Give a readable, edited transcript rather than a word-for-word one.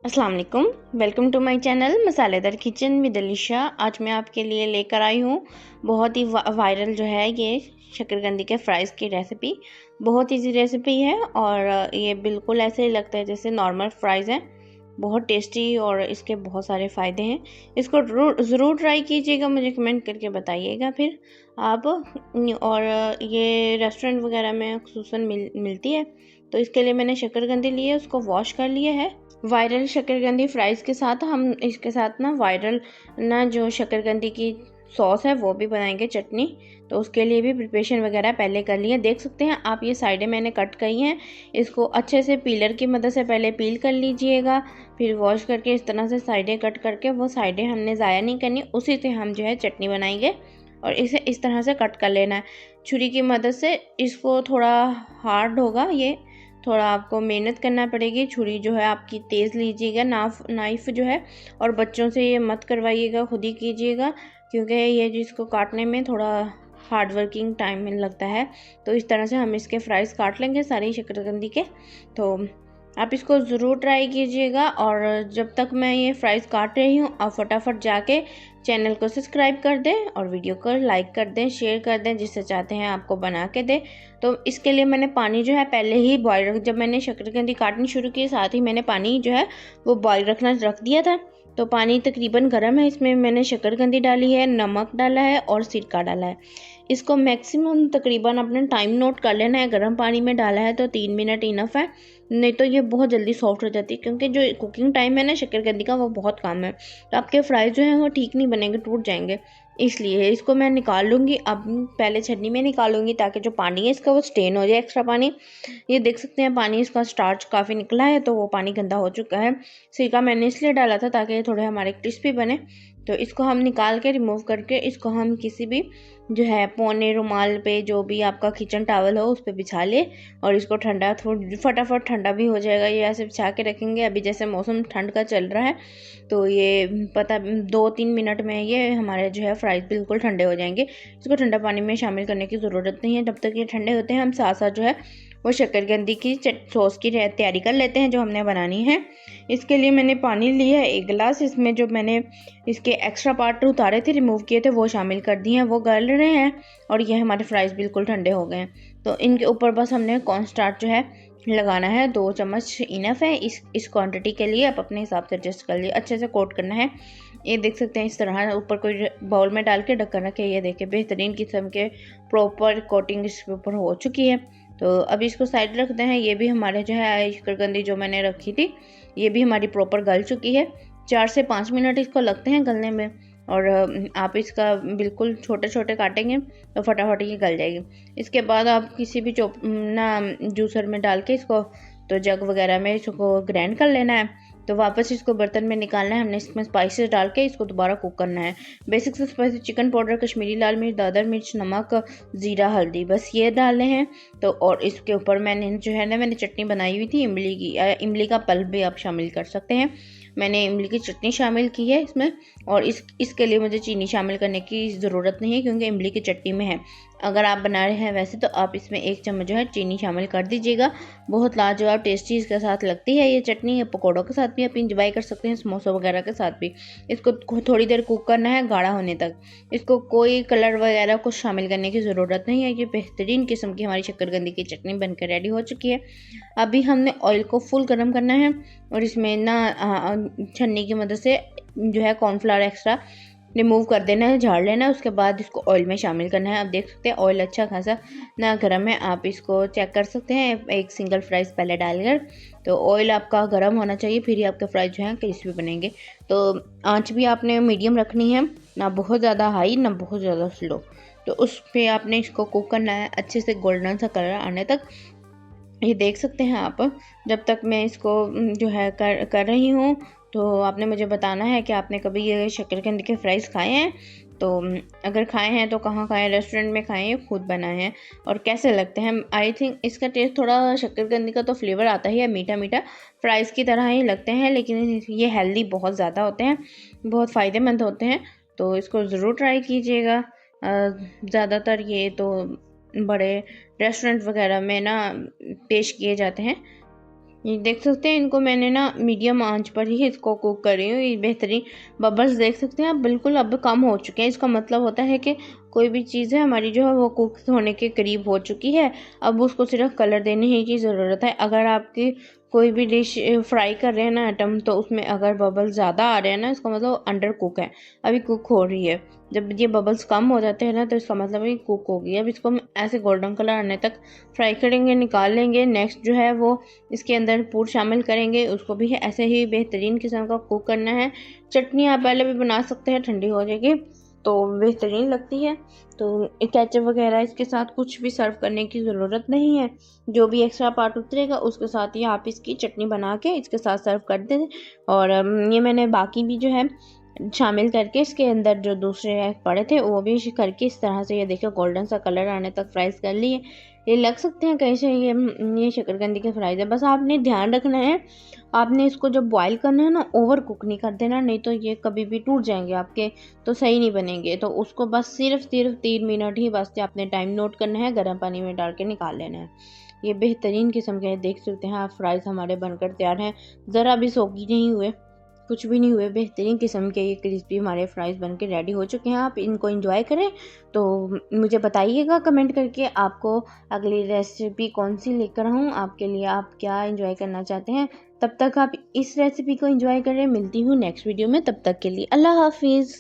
अस्सलाम वालेकुम। Welcome to my channel मसालेदार किचन विद अलीशा। आज मैं आपके लिए लेकर आई हूँ बहुत ही वायरल जो है ये शकरकंदी के फ्राइज़ की रेसिपी। बहुत इजी रेसिपी है और ये बिल्कुल ऐसे ही लगता है जैसे नॉर्मल फ्राइज़ हैं। बहुत टेस्टी और इसके बहुत सारे फ़ायदे हैं। इसको ज़रूर ट्राई कीजिएगा, मुझे कमेंट करके बताइएगा फिर आप। और ये रेस्टोरेंट वगैरह में ख़ुसूसन मिलती है। तो इसके लिए मैंने शकरकंदी ली है, उसको वॉश कर लिया है। वायरल शकरकंदी फ्राइज़ के साथ हम इसके साथ ना वायरल जो शकरकंदी की सॉस है वो भी बनाएंगे, चटनी। तो उसके लिए भी प्रिपरेशन वगैरह पहले कर लिए। देख सकते हैं आप, ये साइडें मैंने कट की हैं। इसको अच्छे से पीलर की मदद से पहले पील कर लीजिएगा, फिर वॉश करके इस तरह से साइडें कट करके, वो साइडें हमने ज़ाया नहीं करनी, उसी से हम जो है चटनी बनाएंगे। और इसे इस तरह से कट कर लेना है छुरी की मदद से। इसको थोड़ा हार्ड होगा ये, थोड़ा आपको मेहनत करना पड़ेगी। छुरी जो है आपकी तेज़ लीजिएगा, नाइफ़ जो है। और बच्चों से ये मत करवाइएगा, खुद ही कीजिएगा, क्योंकि ये जिसको काटने में थोड़ा हार्ड वर्किंग टाइम में लगता है। तो इस तरह से हम इसके फ्राइज़ काट लेंगे सारी शकरकंदी के। तो आप इसको ज़रूर ट्राई कीजिएगा। और जब तक मैं ये फ्राइज़ काट रही हूँ, आप फटाफट जाके चैनल को सब्सक्राइब कर दें और वीडियो को लाइक कर दें, शेयर कर दें, जिससे चाहते हैं आपको बना के दें। तो इसके लिए मैंने पानी जो है पहले ही बॉयल, जब मैंने शकरकंदी काटनी शुरू की साथ ही मैंने पानी जो है वो बॉयल रख दिया था। तो पानी तकरीबन गर्म है, इसमें मैंने शकरकंदी डाली है, नमक डाला है और सिरका डाला है। इसको मैक्सिमम तकरीबन अपने टाइम नोट कर लेना है। गर्म पानी में डाला है तो 3 मिनट इनफ है, नहीं तो ये बहुत जल्दी सॉफ्ट हो जाती है, क्योंकि जो कुकिंग टाइम है ना शकरकंदी का वो बहुत कम है। तो आपके फ्राइज़ जो हैं वो ठीक नहीं बनेंगे, टूट जाएंगे। इसलिए इसको मैं निकाल लूँगी, अब पहले छन्नी में निकालूंगी ताकि जो पानी है इसका वो स्टेन हो जाए, एक्स्ट्रा पानी। ये देख सकते हैं पानी इसका स्टार्च काफ़ी निकला है, तो वो पानी गंदा हो चुका है। सिरका मैंने इसलिए डाला था ताकि थोड़े हमारे क्रिस्पी बने। तो इसको हम निकाल के रिमूव करके इसको हम किसी भी जो है पौने रुमाल पे, जो भी आपका किचन टॉवल हो, उस पर बिछा ले। और इसको ठंडा फटाफट ठंडा भी हो जाएगा। ये ऐसे बिछा के रखेंगे, अभी जैसे मौसम ठंड का चल रहा है तो ये 2-3 मिनट में ये हमारे जो है फ्राइज़ बिल्कुल ठंडे हो जाएंगे। इसको ठंडा पानी में शामिल करने की ज़रूरत नहीं है। जब तक ये ठंडे होते हैं हम साथ साथ जो है वो शकरकंदी की सॉस की तैयारी कर लेते हैं जो हमने बनानी है। इसके लिए मैंने पानी लिया है 1 गिलास। इसमें जो मैंने इसके एक्स्ट्रा पार्ट उतारे थे, रिमूव किए थे, वो शामिल कर दिए हैं। वो गल रहे हैं और ये हमारे फ्राइज़ बिल्कुल ठंडे हो गए हैं। तो इनके ऊपर बस हमने कॉर्न स्टार्च जो है लगाना है। 2 चम्मच इनफ है इस क्वांटिटी के लिए। आप अपने हिसाब से एडजस्ट कर लिए। अच्छे से कोट करना है। ये देख सकते हैं इस तरह ऊपर कोई बाउल में डाल के ढक्कन रखे। ये देखिए बेहतरीन किस्म के प्रॉपर कोटिंग इसके ऊपर हो चुकी है। तो अभी इसको साइड रखते हैं। ये भी हमारे जो है शकरकंदी जो मैंने रखी थी, ये भी हमारी प्रॉपर गल चुकी है। 4 से 5 मिनट इसको लगते हैं गलने में। और आप इसका बिल्कुल छोटे छोटे काटेंगे तो फटाफट ये गल जाएगी। इसके बाद आप किसी भी जूसर में डाल के इसको, तो जग वगैरह में इसको ग्राइंड कर लेना है। तो वापस इसको बर्तन में निकालना है। हमने इसमें स्पाइसेस डाल के इसको दोबारा कुक करना है। बेसिक से स्पाइसेस चिकन पाउडर, कश्मीरी लाल मिर्च, दादर मिर्च, नमक, ज़ीरा, हल्दी, बस ये डालने हैं। तो और इसके ऊपर मैंने जो है ना मैंने चटनी बनाई हुई थी इमली की, इमली का पल्प भी आप शामिल कर सकते हैं। मैंने इमली की चटनी शामिल की है इसमें। और इसके लिए मुझे चीनी शामिल करने की ज़रूरत नहीं है, क्योंकि इमली की चटनी में है। अगर आप बना रहे हैं वैसे तो आप इसमें 1 चम्मच जो है चीनी शामिल कर दीजिएगा। बहुत लाजवाब टेस्टी इसके साथ लगती है ये चटनी। ये पकौड़ों के साथ भी आप इंजॉय कर सकते हैं, समोसों वगैरह के साथ भी। इसको थोड़ी देर कुक करना है, गाढ़ा होने तक। इसको कोई कलर वगैरह कुछ शामिल करने की ज़रूरत नहीं है। ये बेहतरीन किस्म की हमारी शकरकंदी की चटनी बनकर रेडी हो चुकी है। अभी हमने ऑयल को फुल गर्म करना है और इसमें छन्नी की मदद से जो है कॉर्नफ्लावर एक्स्ट्रा रिमूव कर देना है, झाड़ लेना है। उसके बाद इसको ऑयल में शामिल करना है। आप देख सकते हैं ऑयल अच्छा खासा ना गर्म है, आप इसको चेक कर सकते हैं एक सिंगल फ्राइज़ पहले डालकर। तो ऑयल आपका गर्म होना चाहिए, फिर ही आपके फ्राइज़ जो हैं क्रिस्पी बनेंगे। तो आंच भी आपने मीडियम रखनी है, ना बहुत ज़्यादा हाई ना बहुत ज़्यादा स्लो। तो उस पर आपने इसको कुक करना है अच्छे से गोल्डन सा कलर आने तक। ये देख सकते हैं आप। जब तक मैं इसको जो है कर रही हूँ, तो आपने मुझे बताना है कि आपने कभी ये शकरकंदी के फ्राइज़ खाए हैं। तो अगर खाए हैं तो कहाँ खाए, रेस्टोरेंट में खाए हैं, खुद बनाए हैं, और कैसे लगते हैं। आई थिंक इसका टेस्ट थोड़ा शकरकंदी का तो फ्लेवर आता ही है, मीठा मीठा फ्राइज़ की तरह ही लगते हैं, लेकिन ये हेल्दी बहुत ज़्यादा होते हैं, बहुत फ़ायदेमंद होते हैं। तो इसको ज़रूर ट्राई कीजिएगा। ज़्यादातर ये तो बड़े रेस्टोरेंट वगैरह में ना पेश किए जाते हैं। ये देख सकते हैं, इनको मैंने ना मीडियम आंच पर ही इसको कुक कर रही हूँ। ये बेहतरीन बबल्स देख सकते हैं आप, बिल्कुल अब कम हो चुके हैं। इसका मतलब होता है कि कोई भी चीज़ है हमारी जो है वो कुक होने के करीब हो चुकी है। अब उसको सिर्फ कलर देने ही की ज़रूरत है। अगर आपकी कोई भी डिश फ्राई कर रहे हैं ना आइटम, तो उसमें अगर बबल्स ज़्यादा आ रहे हैं ना, इसका मतलब अंडर कुक है, अभी कुक हो रही है। जब ये बबल्स कम हो जाते हैं ना, तो इसका मतलब ये कुक होगी। अब इसको हम ऐसे गोल्डन कलर आने तक फ्राई करेंगे, निकाल लेंगे। नेक्स्ट जो है वो इसके अंदर पूर शामिल करेंगे, उसको भी ऐसे ही बेहतरीन किस्म का कुक करना है। चटनी आप पहले भी बना सकते हैं, ठंडी हो जाएगी तो बेहतरीन लगती है। तो केचप वगैरह इसके साथ कुछ भी सर्व करने की ज़रूरत नहीं है। जो भी एक्स्ट्रा पार्ट उतरेगा उसके साथ ही आप इसकी चटनी बना के इसके साथ सर्व कर दें। और ये मैंने बाकी भी जो है शामिल करके इसके अंदर जो दूसरे एग पड़े थे वो भी करके इस तरह से, ये देखिए गोल्डन सा कलर आने तक फ्राइज कर लिए। ये लग सकते हैं कैसे, ये शकरकंदी के फ्राइज है। बस आपने ध्यान रखना है, आपने इसको जब बॉईल करना है ना, ओवर कुक नहीं कर देना, नहीं तो ये कभी भी टूट जाएंगे आपके, तो सही नहीं बनेंगे। तो उसको बस सिर्फ 3 मिनट ही बस आपने टाइम नोट करना है, गर्म पानी में डाल के निकाल लेना है। ये बेहतरीन किस्म के देख सकते हैं आप, फ्राइज़ हमारे बनकर तैयार हैं। ज़रा भी सोगी नहीं हुए, कुछ भी नहीं हुए, बेहतरीन किस्म के ये क्रिस्पी हमारे फ्राइज़ बन के रेडी हो चुके हैं। आप इनको एंजॉय करें। तो मुझे बताइएगा कमेंट करके आपको अगली रेसिपी कौन सी लेकर आऊँ आपके लिए, आप क्या एंजॉय करना चाहते हैं। तब तक आप इस रेसिपी को एंजॉय करें। मिलती हूँ नेक्स्ट वीडियो में, तब तक के लिए अल्लाह हाफिज़।